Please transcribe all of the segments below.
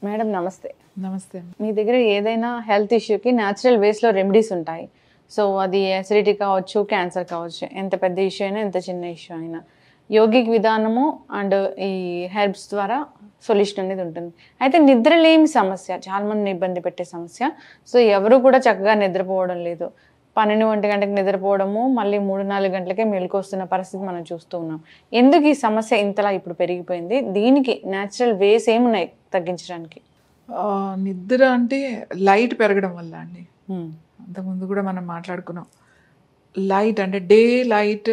Madam నమస్తే. నమస్తే. మీ దగ్గర ఏదైనా హెల్త్ ఇష్యూకి న్యాచురల్ వేస్లో రెమెడీస్ ఉంటాయి. సో అది అసిడిటీ కావచ్చు, క్యాన్సర్ కావచ్చు, ఎంత పెద్ద ఇష్యూ అయినా ఎంత చిన్న ఇష్యూ అయినా యోగిక్ విధానము అండ్ ఈ హెర్బ్స్ ద్వారా సొల్యూషన్ అనేది ఉంటుంది. అయితే నిద్రలేమి సమస్య చాలామంది ఇబ్బంది పెట్టే సమస్య. సో ఎవరు కూడా చక్కగా నిద్రపోవడం లేదు. 12-1 గంటలకు నిద్రపోవడము, మళ్ళీ 3-4 గంటలకే మెలకు వస్తున్న పరిస్థితి మనం చూస్తూ ఉన్నాం. ఎందుకు ఈ సమస్య ఇంతలా ఇప్పుడు పెరిగిపోయింది? దీనికి న్యాచురల్ వేస్ ఏమున్నాయి తగ్గించడానికి? నిద్ర అంటే లైట్ పెరగడం వల్ల అండి. అంతకుముందు కూడా మనం మాట్లాడుకున్నాం. లైట్ అంటే డే లైట్,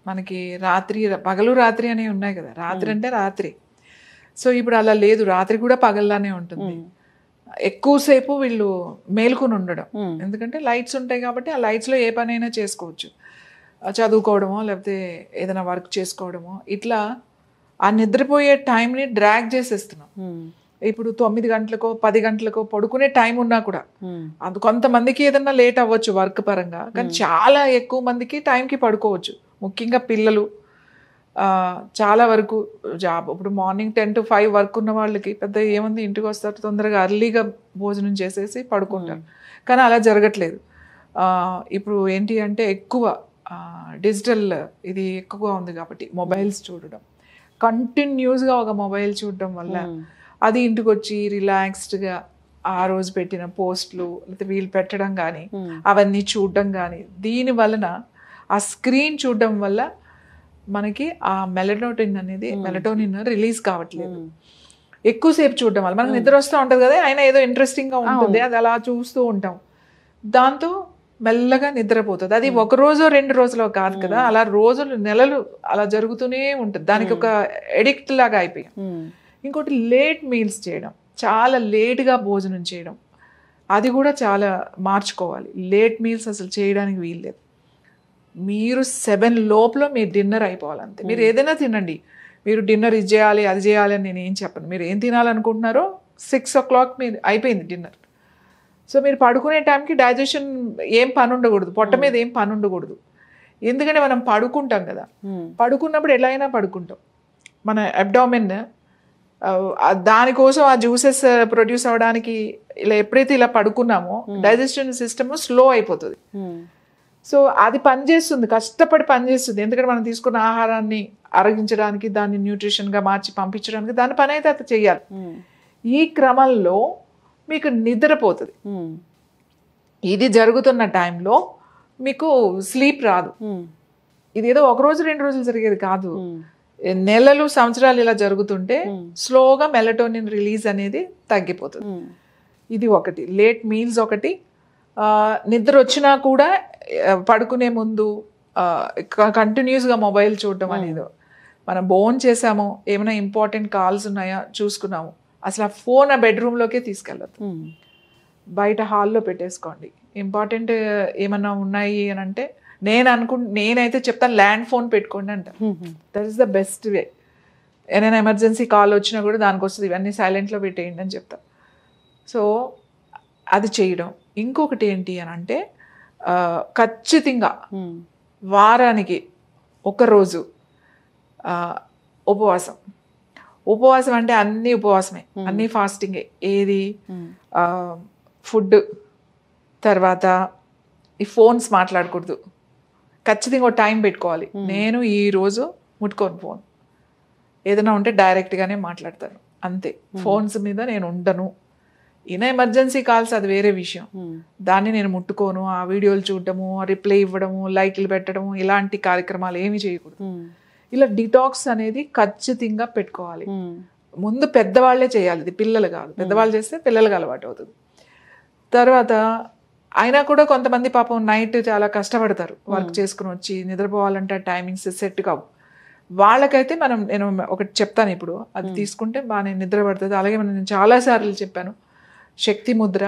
మనకి రాత్రి పగలు రాత్రి అనేవి ఉన్నాయి కదా. రాత్రి అంటే రాత్రి. సో ఇప్పుడు అలా లేదు, రాత్రి కూడా పగల్లానే ఉంటుంది. ఎక్కువసేపు వీళ్ళు మేలుకొని ఉండడం, ఎందుకంటే లైట్స్ ఉంటాయి కాబట్టి ఆ లైట్స్లో ఏ పనైనా చేసుకోవచ్చు. చదువుకోవడమో లేకపోతే ఏదైనా వర్క్ చేసుకోవడమో, ఇట్లా ఆ నిద్రపోయే టైంని డ్రాగ్ చేసేస్తున్నాం. ఇప్పుడు 9 గంటలకో 10 గంటలకో పడుకునే టైం ఉన్నా కూడా అది కొంతమందికి ఏదన్నా లేట్ అవ్వచ్చు వర్క్ పరంగా, కానీ చాలా ఎక్కువ మందికి టైంకి పడుకోవచ్చు. ముఖ్యంగా పిల్లలు చాలా వరకు జాబ్, ఇప్పుడు మార్నింగ్ 10 to 5 వర్క్ ఉన్న వాళ్ళకి పెద్ద ఏముంది, ఇంటికి వస్తారు తొందరగా అర్లీగా భోజనం చేసేసి పడుకుంటారు. కానీ అలా జరగట్లేదు. ఇప్పుడు ఏంటి అంటే ఎక్కువ డిజిటల్ ఇది ఎక్కువగా ఉంది కాబట్టి మొబైల్స్ చూడడం, కంటిన్యూస్గా ఒక మొబైల్ చూడడం వల్ల అది ఇంటికి వచ్చి రిలాక్స్డ్గా ఆ రోజు పెట్టిన పోస్టులు లేకపోతే వీళ్ళు పెట్టడం కానీ అవన్నీ చూడడం కానీ, దీని వలన ఆ స్క్రీన్ చూడడం వల్ల మనకి ఆ మెలటోనిన్ రిలీజ్ కావట్లేదు. ఎక్కువసేపు చూడడం వల్ల మనకు నిద్ర వస్తూ ఉంటుంది కదా, అయినా ఏదో ఇంట్రెస్టింగ్గా ఉంటుంది, అది అలా చూస్తూ ఉంటాం. దాంతో మెల్లగా నిద్రపోతుంది. అది 1 రోజో 2 రోజులో కాదు కదా, అలా రోజులు నెలలు అలా జరుగుతూనే ఉంటుంది. దానికి ఒక ఎడిక్ట్ లాగా అయిపోయాం. ఇంకోటి లేట్ మీల్స్ చేయడం, చాలా లేట్గా భోజనం చేయడం, అది కూడా చాలా మార్చుకోవాలి. లేట్ మీల్స్ అసలు చేయడానికి వీల్లేదు. మీరు 7 లోపల మీ డిన్నర్ అయిపోవాలంతే. మీరు ఏదైనా తినండి, మీరు డిన్నర్ ఇది చేయాలి అది చేయాలి అని నేను ఏం చెప్పను. మీరు ఏం తినాలనుకుంటున్నారో 6 o'clock మీరు అయిపోయింది డిన్నర్. సో మీరు పడుకునే టైంకి డైజెషన్ ఏం పని ఉండకూడదు, పొట్ట మీద ఏం పని ఉండకూడదు. ఎందుకంటే మనం పడుకుంటాం కదా, పడుకున్నప్పుడు ఎలా అయినా పడుకుంటాం. మన అబ్డామిన్ దానికోసం ఆ జ్యూసెస్ ప్రొడ్యూస్ అవ్వడానికి ఇలా ఎప్పుడైతే ఇలా పడుకున్నామో డైజెషన్ సిస్టమ్ స్లో అయిపోతుంది. సో అది పనిచేస్తుంది, కష్టపడి పనిచేస్తుంది. ఎందుకంటే మనం తీసుకున్న ఆహారాన్ని అరగించడానికి, దాన్ని న్యూట్రిషన్గా మార్చి పంపించడానికి దాని పని అయితే అది చెయ్యాలి. ఈ క్రమంలో మీకు నిద్రపోతుంది. ఇది జరుగుతున్న టైంలో మీకు స్లీప్ రాదు. ఇది ఏదో 1 రోజు 2 రోజులు జరిగేది కాదు, నెలలు సంవత్సరాలు ఇలా జరుగుతుంటే స్లోగా మెలటోనిన్ రిలీజ్ అనేది తగ్గిపోతుంది. ఇది ఒకటి. లేట్ మీల్స్ ఒకటి. నిద్ర వచ్చినా కూడా పడుకునే ముందు కంటిన్యూస్గా మొబైల్ చూడడం అనేది, మనం బోన్ చేసాము, ఏమైనా ఇంపార్టెంట్ కాల్స్ ఉన్నాయా చూసుకున్నాము, అసలు ఆ ఫోన్ ఆ బెడ్రూమ్లోకే తీసుకెళ్ళదు, బయట హాల్లో పెట్టేసుకోండి. ఇంపార్టెంట్ ఏమన్నా ఉన్నాయి అని అంటే నేనైతే చెప్తాను ల్యాండ్ ఫోన్ పెట్టుకోండి అంట. That is the best way. ఏదైనా ఎమర్జెన్సీ కాల్ వచ్చినా కూడా దానికి వస్తుంది, ఇవన్నీ సైలెంట్లో పెట్టేయండి అని చెప్తా. సో అది చేయడం. ఇంకొకటి ఏంటి అని అంటే ఖచ్చితంగా వారానికి 1 రోజు ఉపవాసం. ఉపవాసం అంటే అన్నీ ఉపవాసమే, అన్నీ ఫాస్టింగే. ఏది ఫుడ్, తర్వాత ఈ ఫోన్స్ మాట్లాడకూడదు. ఖచ్చితంగా ఒక టైం పెట్టుకోవాలి. నేను ఈరోజు ముట్టుకోను ఫోన్, ఏదైనా ఉంటే డైరెక్ట్గానే మాట్లాడతాను అంతే. ఫోన్స్ మీద నేను ఉండను. ఈయన ఎమర్జెన్సీ కాల్స్ అది వేరే విషయం, దాన్ని నేను ముట్టుకోను. ఆ వీడియోలు చూడటము, రిప్లై ఇవ్వడము, లైక్లు పెట్టడము, ఇలాంటి కార్యక్రమాలు ఏమీ చేయకూడదు. ఇలా డిటాక్స్ అనేది ఖచ్చితంగా పెట్టుకోవాలి. ముందు పెద్దవాళ్లే చేయాలి, ఇది పిల్లలు కాదు. పెద్దవాళ్ళు చేస్తే పిల్లలకు అలవాటు అవుతుంది. తర్వాత అయినా కూడా కొంతమంది పాపం నైట్ చాలా కష్టపడతారు, వర్క్ చేసుకుని వచ్చి నిద్రపోవాలంటే టైమింగ్స్ సెట్ కావు. వాళ్ళకైతే నేను ఒకటి చెప్తాను ఇప్పుడు, అది తీసుకుంటే బాగా నిద్ర పడుతుంది. అలాగే నేను చాలాసార్లు చెప్పాను, శక్తి ముద్ర,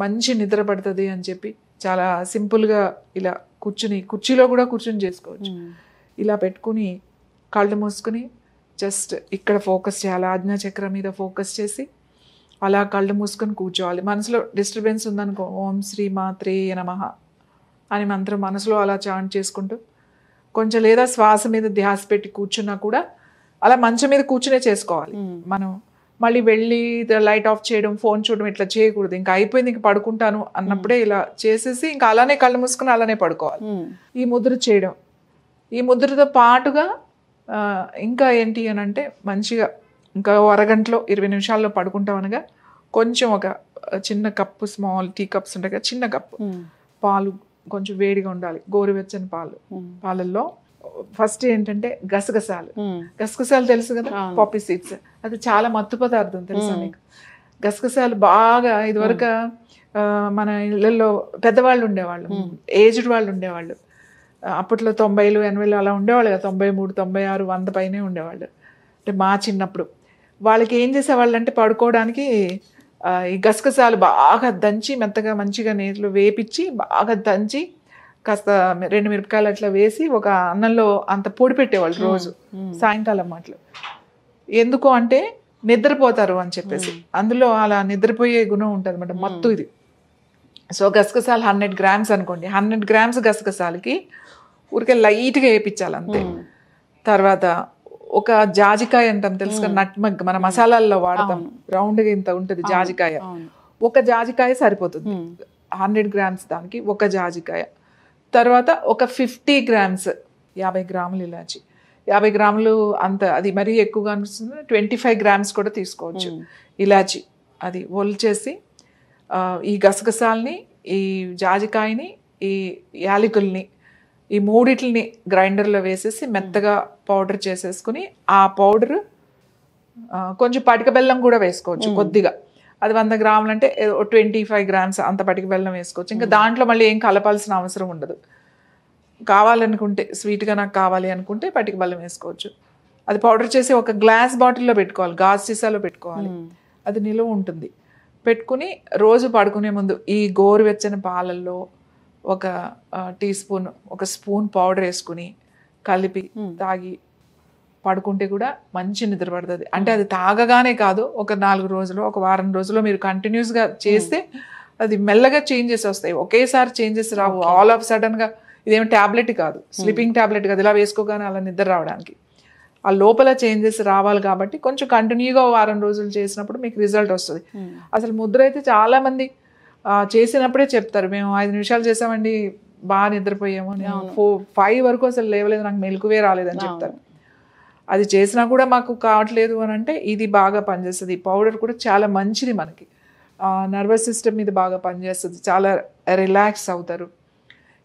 మంచి నిద్ర పడుతుంది అని చెప్పి, చాలా సింపుల్గా ఇలా కుర్చీలో కూడా కూర్చుని చేసుకోవచ్చు. ఇలా పెట్టుకుని కళ్ళు మూసుకుని జస్ట్ ఇక్కడ ఫోకస్ చేయాలి, ఆజ్ఞాచక్రం మీద ఫోకస్ చేసి అలా కళ్ళు మూసుకొని కూర్చోవాలి. మనసులో డిస్టర్బెన్స్ ఉందనుకో, ఓం శ్రీ మాత్రే నమః అని మంత్రం మనసులో అలా చాంట్ చేసుకుంటూ కొంచెం, లేదా శ్వాస మీద ధ్యాస పెట్టి కూర్చున్నా కూడా అలా మంచం మీద కూర్చునే చేసుకోవాలి. మనం మళ్ళీ వెళ్ళి లైట్ ఆఫ్ చేయడం, ఫోన్ చూడడం ఇట్లా చేయకూడదు. ఇంకా అయిపోయింది, ఇంకా పడుకుంటాను అన్నప్పుడే ఇలా చేసేసి ఇంకా అలానే కళ్ళు మూసుకుని అలానే పడుకోవాలి. ఈ ముద్ర చేయడం, ఈ ముద్రతో పాటుగా ఇంకా ఏంటి అని అంటే మంచిగా ఇంకా అరగంటలో 20 నిమిషాల్లో పడుకుంటాం అనగా కొంచెం ఒక చిన్న కప్పు, స్మాల్ టీ కప్స్ ఉంటాయి కదా, చిన్న కప్పు పాలు, కొంచెం వేడిగా ఉండాలి, గోరువెచ్చని పాలల్లో ఫస్ట్ ఏంటంటే గసగసాలు. గసగసాలు తెలుసు కదా, పాపీ సీడ్స్, అది చాలా మత్తు పదార్థం తెలుసా మీకు? గసగసాలు బాగా ఇదివరకు మన ఇళ్ళల్లో పెద్దవాళ్ళు ఉండేవాళ్ళు, ఏజ్డ్ వాళ్ళు ఉండేవాళ్ళు. అప్పట్లో 90లు 80లు అలా ఉండేవాళ్ళు కదా, 93 96 100 పైనే ఉండేవాళ్ళు. అంటే మా చిన్నప్పుడు వాళ్ళకి ఏం చేసేవాళ్ళు అంటే పడుకోవడానికి ఈ గసగసాలు బాగా దంచి మెత్తగా మంచిగా నీళ్ళు వేపించి బాగా దంచి కాస్త 2 మిరపకాయలు అట్లా వేసి ఒక అన్నంలో అంత పొడి పెట్టేవాళ్ళు రోజు సాయంకాలం అట్లా. ఎందుకు అంటే నిద్రపోతారు అని చెప్పేసి, అందులో అలా నిద్రపోయే గుణం ఉంటుంది అన్నమాట, మత్తు ఇది. సో గసగసాలు 100 గ్రామ్స్ అనుకోండి, 100 గ్రామ్స్ గసగసాలకి ఊరికే లైట్గా వేయించాలి అంతే. తర్వాత ఒక జాజికాయ అంటాం తెలుసు కదా, నట్మగ్ మన మసాలాల్లో వాడతాం, రౌండ్గా ఇంత ఉంటుంది జాజికాయ, ఒక జాజికాయ సరిపోతుంది 100 గ్రామ్స్ దానికి, ఒక జాజికాయ. తర్వాత ఒక 50 గ్రామ్స్ 50 గ్రాములు ఇలాచి, 50 గ్రాములు అంత అది మరీ ఎక్కువగా అనిపిస్తుంది, 25 గ్రామ్స్ కూడా తీసుకోవచ్చు ఇలాచి. అది ఒలిచేసి ఈ గసగసాలని, ఈ జాజికాయని, ఈ యాలకుల్ని, ఈ మూడిటిని గ్రైండర్లో వేసేసి మెత్తగా పౌడర్ చేసేసుకుని, ఆ పౌడర్ కొంచెం పటిక బెల్లం కూడా వేసుకోవచ్చు కొద్దిగా, అది 100 గ్రాములు అంటే 25 గ్రామ్స్ అంత పటిక బెల్లం వేసుకోవచ్చు. ఇంకా దాంట్లో మళ్ళీ ఏం కలపాల్సిన అవసరం ఉండదు. కావాలనుకుంటే స్వీట్గా నాకు కావాలి అనుకుంటే పటిక బెల్లం వేసుకోవచ్చు. అది పౌడర్ చేసి ఒక గ్లాస్ బాటిల్లో పెట్టుకోవాలి, గాజు సీసాలో పెట్టుకోవాలి, అది నిలువ ఉంటుంది. పెట్టుకుని రోజు పడుకునే ముందు ఈ గోరువెచ్చని పాలల్లో ఒక టీ స్పూన్, ఒక స్పూన్ పౌడర్ వేసుకుని కలిపి తాగి పడుకుంటే కూడా మంచి నిద్ర పడుతుంది. అంటే అది తాగగానే కాదు, ఒక 4 రోజులు, ఒక వారం రోజుల్లో మీరు కంటిన్యూస్గా చేస్తే అది మెల్లగా చేంజెస్ వస్తాయి. ఒకేసారి చేంజెస్ రావు. ఆల్ ఆఫ్ సడన్గా ఇదేమో ట్యాబ్లెట్ కాదు, స్లీపింగ్ ట్యాబ్లెట్ కాదు, ఇలా వేసుకోగానే అలా నిద్ర రావడానికి. ఆ లోపల చేంజెస్ రావాలి కాబట్టి కొంచెం కంటిన్యూగా వారం రోజులు చేసినప్పుడు మీకు రిజల్ట్ వస్తుంది. అసలు ముద్ర అయితే చాలామంది చేసినప్పుడే చెప్తారు, మేము 5 నిమిషాలు చేసామండి బాగా నిద్రపోయాము, 5 వరకు అసలు లేవలేదు, నాకు మెలకువే రాలేదని చెప్తారు. అది చేసినా కూడా మాకు కావట్లేదు అని అంటే ఇది బాగా పనిచేస్తుంది. ఈ పౌడర్ కూడా చాలా మంచిది, మనకి నర్వస్ సిస్టమ్ మీద బాగా పనిచేస్తుంది, చాలా రిలాక్స్ అవుతారు.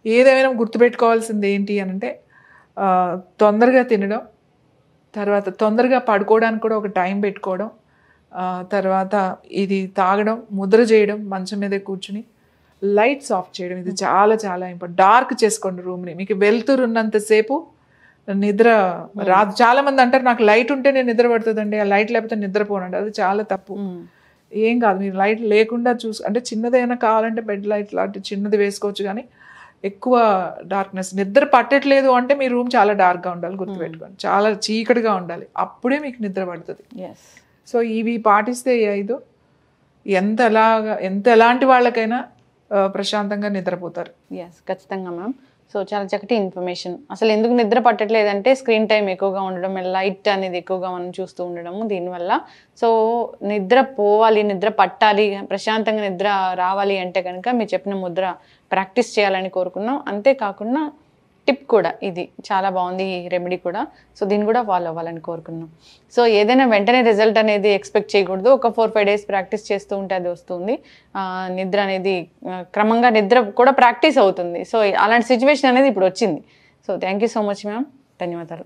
ఏదేమైనా గుర్తుపెట్టుకోవాల్సింది ఏంటి అని అంటే తొందరగా తినడం, తర్వాత తొందరగా పడుకోవడానికి కూడా ఒక టైం పెట్టుకోవడం, తర్వాత ఇది తాగడం, ముద్ర చేయడం, మంచం మీదే కూర్చుని లైట్స్ ఆఫ్ చేయడం, ఇది చాలా చాలా ఇంపార్టెంట్. డార్క్ చేసుకోండి రూమ్ని, మీకు వెలుతురు ఉన్నంతసేపు నిద్ర రాదు. చాలా మంది అంటారు నాకు లైట్ ఉంటే నేను నిద్ర పడుతుందండి, ఆ లైట్ లేకపోతే నిద్రపోనండి, అది చాలా తప్పు. ఏం కాదు, మీరు లైట్ లేకుండా అంటే చిన్నదైనా కావాలంటే బెడ్ లైట్ లాంటి చిన్నది వేసుకోవచ్చు, కానీ ఎక్కువ డార్క్నెస్ నిద్ర పట్టట్లేదు అంటే మీ రూమ్ చాలా డార్క్గా ఉండాలి, గుర్తుపెట్టుకోండి, చాలా చీకటిగా ఉండాలి, అప్పుడే మీకు నిద్ర పడుతుంది. సో ఇవి పాటిస్తే 5 ఎలాంటి వాళ్ళకైనా ప్రశాంతంగా నిద్రపోతారు. ఖచ్చితంగా మ్యామ్. సో చాలా చక్కటి ఇన్ఫర్మేషన్. అసలు ఎందుకు నిద్ర పట్టట్లేదంటే స్క్రీన్ టైం ఎక్కువగా ఉండడం, లైట్ అనేది ఎక్కువగా మనం చూస్తూ ఉండడము, దీనివల్ల. సో నిద్ర పోవాలి, నిద్ర పట్టాలి, ప్రశాంతంగా నిద్ర రావాలి అంటే కనుక మీరు చెప్పిన ముద్ర ప్రాక్టీస్ చేయాలని కోరుకున్నాం. అంతేకాకుండా టిప్ కూడా ఇది చాలా బాగుంది, ఈ రెమెడీ కూడా. సో దీన్ని కూడా ఫాలో అవ్వాలని కోరుకున్నాం. సో ఏదైనా వెంటనే రిజల్ట్ అనేది ఎక్స్పెక్ట్ చేయకూడదు. ఒక 4-5 డేస్ ప్రాక్టీస్ చేస్తూ ఉంటే అది వస్తుంది. నిద్ర అనేది క్రమంగా నిద్ర కూడా ప్రాక్టీస్ అవుతుంది. సో అలాంటి సిచ్యువేషన్ అనేది ఇప్పుడు వచ్చింది. So thank you so much ma'am, ధన్యవాదాలు.